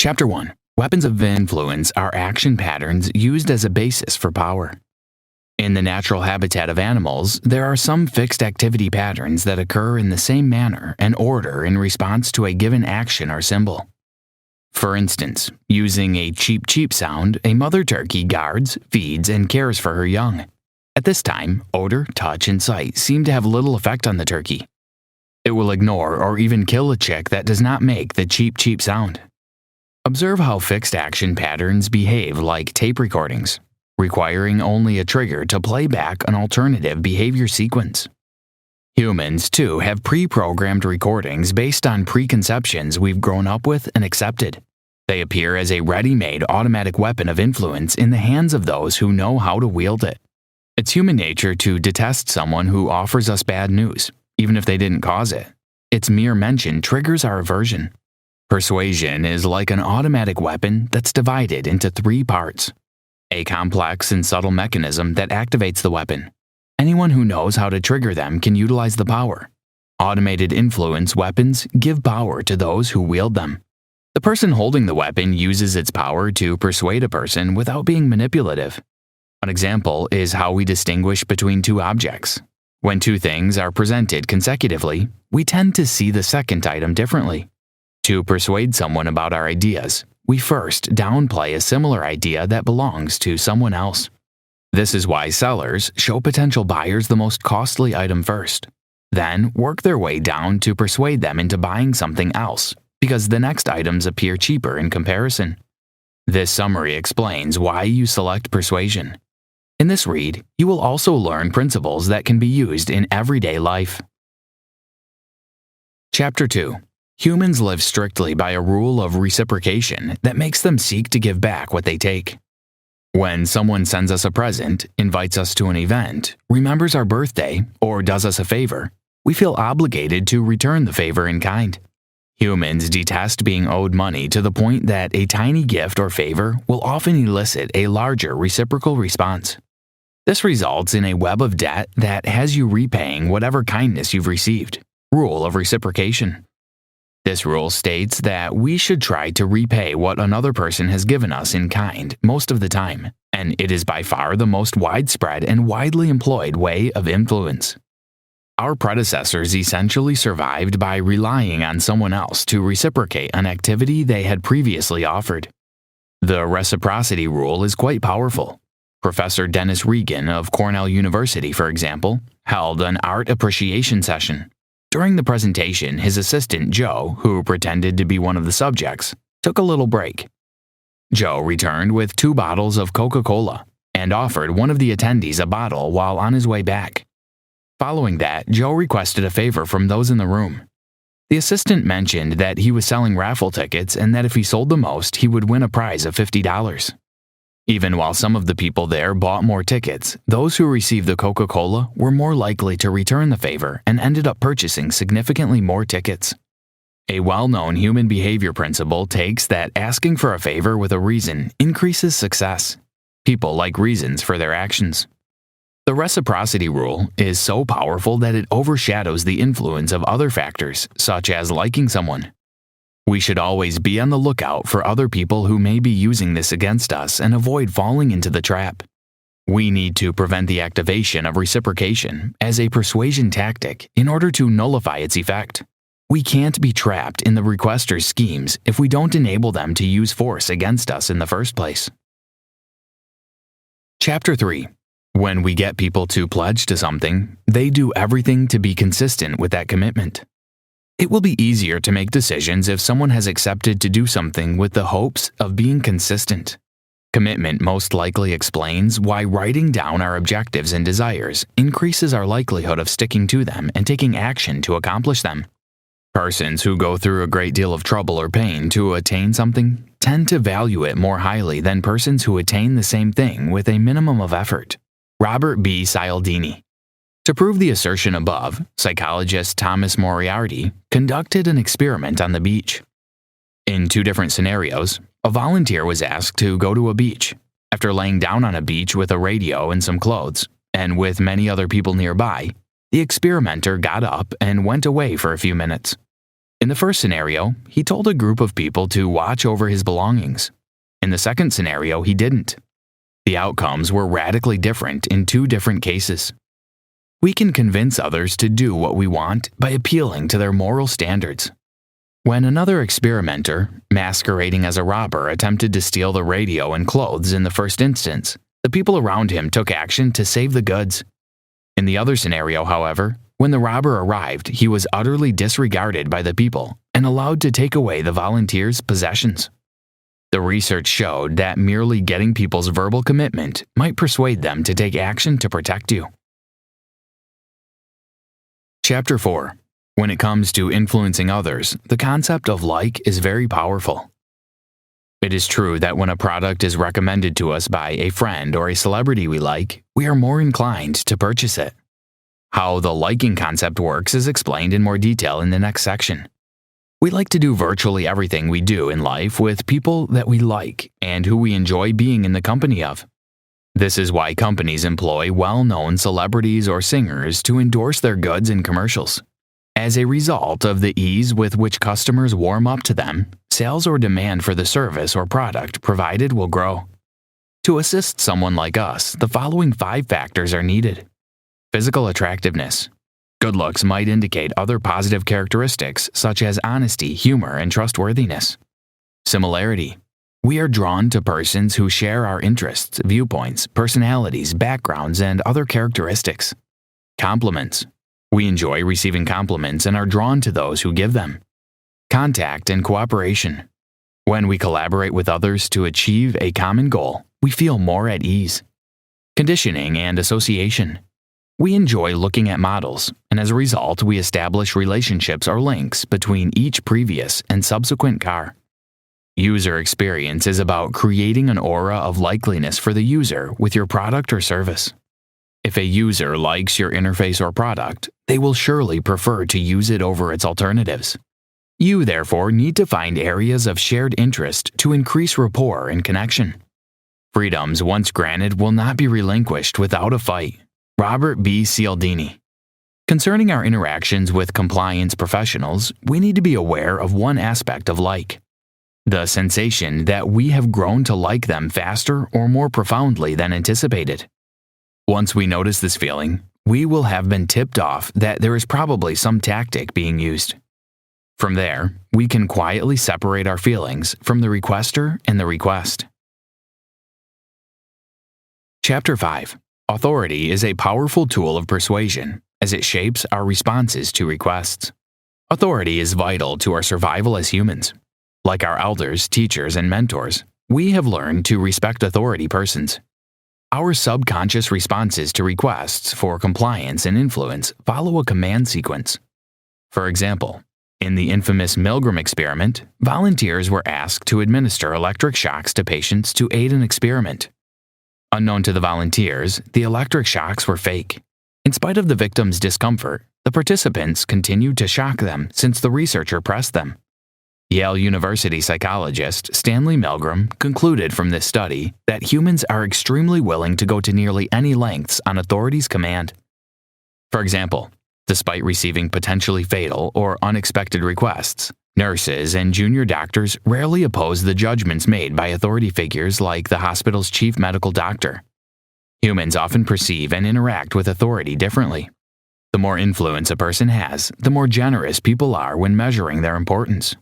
Chapter 1. Weapons of influence are action patterns used as a basis for power. In the natural habitat of animals, there are some fixed activity patterns that occur in the same manner and order in response to a given action or symbol. For instance, using a cheep cheep sound, a mother turkey guards, feeds, and cares for her young. At this time, odor, touch, and sight seem to have little effect on the turkey. It will ignore or even kill a chick that does not make the cheep cheep sound. Observe how fixed action patterns behave like tape recordings, requiring only a trigger to play back an alternative behavior sequence. Humans, too, have pre-programmed recordings based on preconceptions we've grown up with and accepted. They appear as a ready-made automatic weapon of influence in the hands of those who know how to wield it. It's human nature to detest someone who offers us bad news, even if they didn't cause it. Its mere mention triggers our aversion. Persuasion is like an automatic weapon that's divided into 3 parts. A complex and subtle mechanism that activates the weapon. Anyone who knows how to trigger them can utilize the power. Automated influence weapons give power to those who wield them. The person holding the weapon uses its power to persuade a person without being manipulative. An example is how we distinguish between 2 objects. When 2 things are presented consecutively, we tend to see the second item differently. To persuade someone about our ideas, we first downplay a similar idea that belongs to someone else. This is why sellers show potential buyers the most costly item first, then work their way down to persuade them into buying something else because the next items appear cheaper in comparison. This summary explains why you select persuasion. In this read, you will also learn principles that can be used in everyday life. Chapter 2. Humans live strictly by a rule of reciprocation that makes them seek to give back what they take. When someone sends us a present, invites us to an event, remembers our birthday, or does us a favor, we feel obligated to return the favor in kind. Humans detest being owed money to the point that a tiny gift or favor will often elicit a larger reciprocal response. This results in a web of debt that has you repaying whatever kindness you've received. Rule of reciprocation. This rule states that we should try to repay what another person has given us in kind most of the time, and it is by far the most widespread and widely employed way of influence. Our predecessors essentially survived by relying on someone else to reciprocate an activity they had previously offered. The reciprocity rule is quite powerful. Professor Dennis Regan of Cornell University, for example, held an art appreciation session. During the presentation, his assistant, Joe, who pretended to be one of the subjects, took a little break. Joe returned with 2 bottles of Coca-Cola and offered one of the attendees a bottle while on his way back. Following that, Joe requested a favor from those in the room. The assistant mentioned that he was selling raffle tickets and that if he sold the most, he would win a prize of $50. Even while some of the people there bought more tickets, those who received the Coca-Cola were more likely to return the favor and ended up purchasing significantly more tickets. A well-known human behavior principle takes that asking for a favor with a reason increases success. People like reasons for their actions. The reciprocity rule is so powerful that it overshadows the influence of other factors, such as liking someone. We should always be on the lookout for other people who may be using this against us and avoid falling into the trap. We need to prevent the activation of reciprocation as a persuasion tactic in order to nullify its effect. We can't be trapped in the requester's schemes if we don't enable them to use force against us in the first place. Chapter 3. When we get people to pledge to something, they do everything to be consistent with that commitment. It will be easier to make decisions if someone has accepted to do something with the hopes of being consistent. Commitment most likely explains why writing down our objectives and desires increases our likelihood of sticking to them and taking action to accomplish them. Persons who go through a great deal of trouble or pain to attain something tend to value it more highly than persons who attain the same thing with a minimum of effort. Robert B. Cialdini. To prove the assertion above, psychologist Thomas Moriarty conducted an experiment on the beach. In 2 different scenarios, a volunteer was asked to go to a beach. After laying down on a beach with a radio and some clothes, and with many other people nearby, the experimenter got up and went away for a few minutes. In the first scenario, he told a group of people to watch over his belongings. In the second scenario, he didn't. The outcomes were radically different in two different cases. We can convince others to do what we want by appealing to their moral standards. When another experimenter, masquerading as a robber, attempted to steal the radio and clothes in the first instance, the people around him took action to save the goods. In the other scenario, however, when the robber arrived, he was utterly disregarded by the people and allowed to take away the volunteers' possessions. The research showed that merely getting people's verbal commitment might persuade them to take action to protect you. Chapter 4. When it comes to influencing others, the concept of like is very powerful. It is true that when a product is recommended to us by a friend or a celebrity we like, we are more inclined to purchase it. How the liking concept works is explained in more detail in the next section. We like to do virtually everything we do in life with people that we like and who we enjoy being in the company of. This is why companies employ well-known celebrities or singers to endorse their goods in commercials. As a result of the ease with which customers warm up to them, sales or demand for the service or product provided will grow. To assist someone like us, the following 5 factors are needed. Physical attractiveness. Good looks might indicate other positive characteristics such as honesty, humor, and trustworthiness. Similarity. We are drawn to persons who share our interests, viewpoints, personalities, backgrounds, and other characteristics. Compliments. We enjoy receiving compliments and are drawn to those who give them. Contact and cooperation. When we collaborate with others to achieve a common goal, we feel more at ease. Conditioning and association. We enjoy looking at models, and as a result, we establish relationships or links between each previous and subsequent car. User experience is about creating an aura of likeliness for the user with your product or service. If a user likes your interface or product, they will surely prefer to use it over its alternatives. You, therefore, need to find areas of shared interest to increase rapport and connection. Freedoms once granted will not be relinquished without a fight. Robert B. Cialdini. Concerning our interactions with compliance professionals, we need to be aware of one aspect of like. The sensation that we have grown to like them faster or more profoundly than anticipated. Once we notice this feeling, we will have been tipped off that there is probably some tactic being used. From there, we can quietly separate our feelings from the requester and the request. Chapter 5. Authority is a powerful tool of persuasion as it shapes our responses to requests. Authority is vital to our survival as humans. Like our elders, teachers, and mentors, we have learned to respect authority persons. Our subconscious responses to requests for compliance and influence follow a command sequence. For example, in the infamous Milgram experiment, volunteers were asked to administer electric shocks to patients to aid an experiment. Unknown to the volunteers, the electric shocks were fake. In spite of the victims' discomfort, the participants continued to shock them since the researcher pressed them. Yale University psychologist Stanley Milgram concluded from this study that humans are extremely willing to go to nearly any lengths on authority's command. For example, despite receiving potentially fatal or unexpected requests, nurses and junior doctors rarely oppose the judgments made by authority figures like the hospital's chief medical doctor. Humans often perceive and interact with authority differently. The more influence a person has, the more generous people are when measuring their importance.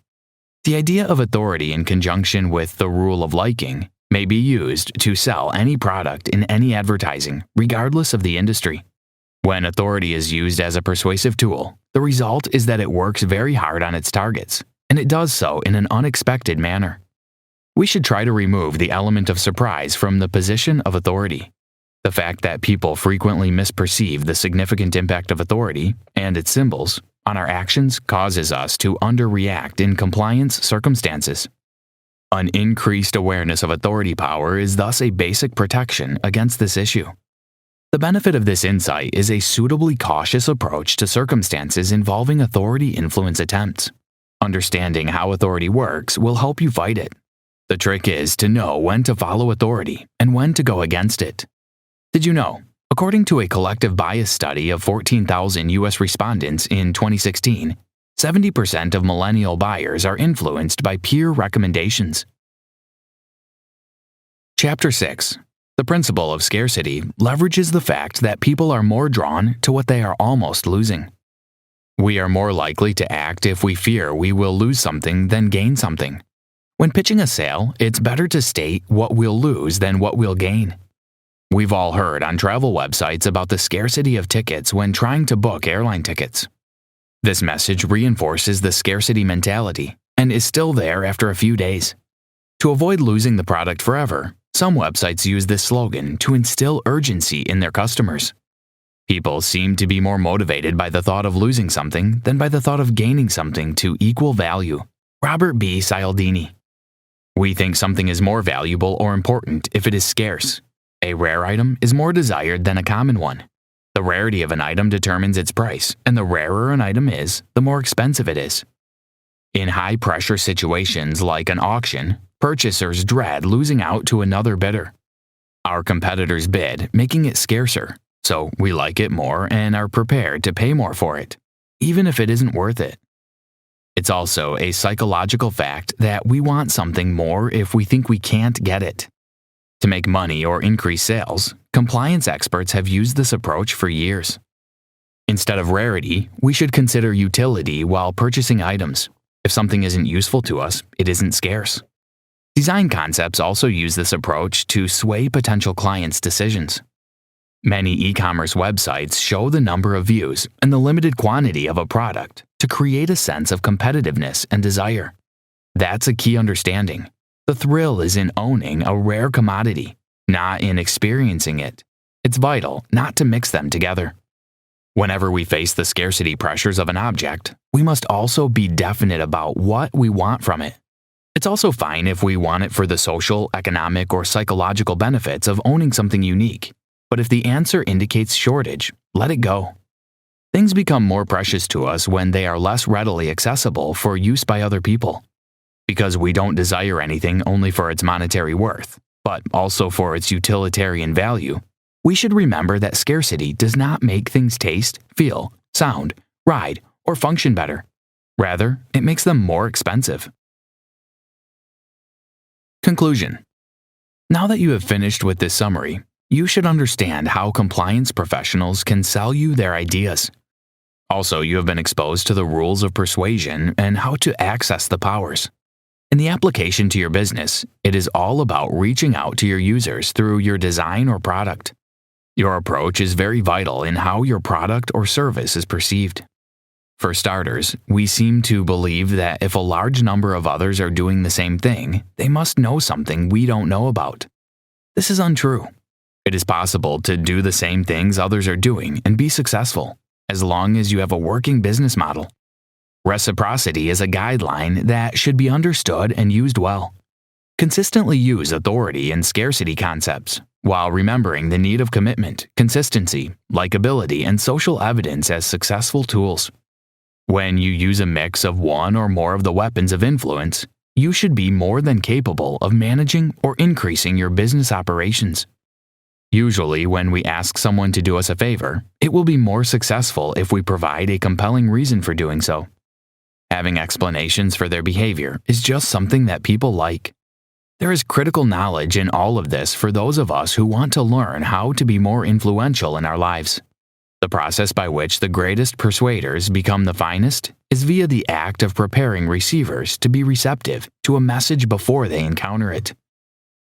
The idea of authority in conjunction with the rule of liking may be used to sell any product in any advertising, regardless of the industry. When authority is used as a persuasive tool, the result is that it works very hard on its targets, and it does so in an unexpected manner. We should try to remove the element of surprise from the position of authority. The fact that people frequently misperceive the significant impact of authority and its symbols on our actions causes us to underreact in compliance circumstances. An increased awareness of authority power is thus a basic protection against this issue. The benefit of this insight is a suitably cautious approach to circumstances involving authority influence attempts. Understanding how authority works will help you fight it. The trick is to know when to follow authority and when to go against it. Did you know, according to a collective bias study of 14,000 U.S. respondents in 2016, 70% of millennial buyers are influenced by peer recommendations. Chapter 6. The principle of scarcity leverages the fact that people are more drawn to what they are almost losing. We are more likely to act if we fear we will lose something than gain something. When pitching a sale, it's better to state what we'll lose than what we'll gain. We've all heard on travel websites about the scarcity of tickets when trying to book airline tickets. This message reinforces the scarcity mentality and is still there after a few days. To avoid losing the product forever, some websites use this slogan to instill urgency in their customers. People seem to be more motivated by the thought of losing something than by the thought of gaining something to equal value. Robert B. Cialdini. We think something is more valuable or important if it is scarce. A rare item is more desired than a common one. The rarity of an item determines its price, and the rarer an item is, the more expensive it is. In high-pressure situations like an auction, purchasers dread losing out to another bidder. Our competitors bid, making it scarcer, so we like it more and are prepared to pay more for it, even if it isn't worth it. It's also a psychological fact that we want something more if we think we can't get it. To make money or increase sales, compliance experts have used this approach for years. Instead of rarity, we should consider utility while purchasing items. If something isn't useful to us, it isn't scarce. Design concepts also use this approach to sway potential clients' decisions. Many e-commerce websites show the number of views and the limited quantity of a product to create a sense of competitiveness and desire. That's a key understanding. The thrill is in owning a rare commodity, not in experiencing it. It's vital not to mix them together. Whenever we face the scarcity pressures of an object, we must also be definite about what we want from it. It's also fine if we want it for the social, economic, or psychological benefits of owning something unique. But if the answer indicates shortage, let it go. Things become more precious to us when they are less readily accessible for use by other people. Because we don't desire anything only for its monetary worth, but also for its utilitarian value, we should remember that scarcity does not make things taste, feel, sound, ride, or function better. Rather, it makes them more expensive. Conclusion. Now that you have finished with this summary, you should understand how compliance professionals can sell you their ideas. Also, you have been exposed to the rules of persuasion and how to access the powers. In the application to your business, it is all about reaching out to your users through your design or product. Your approach is very vital in how your product or service is perceived. For starters, we seem to believe that if a large number of others are doing the same thing, they must know something we don't know about. This is untrue. It is possible to do the same things others are doing and be successful, as long as you have a working business model. Reciprocity is a guideline that should be understood and used well. Consistently use authority and scarcity concepts, while remembering the need of commitment, consistency, likability, and social evidence as successful tools. When you use a mix of one or more of the weapons of influence, you should be more than capable of managing or increasing your business operations. Usually, when we ask someone to do us a favor, it will be more successful if we provide a compelling reason for doing so. Having explanations for their behavior is just something that people like. There is critical knowledge in all of this for those of us who want to learn how to be more influential in our lives. The process by which the greatest persuaders become the finest is via the act of preparing receivers to be receptive to a message before they encounter it.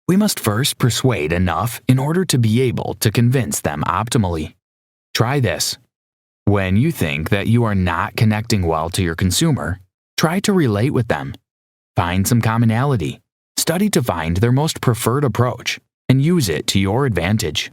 We must first persuade enough in order to be able to convince them optimally. Try this. When you think that you are not connecting well to your consumer, try to relate with them. Find some commonality. Study to find their most preferred approach and use it to your advantage.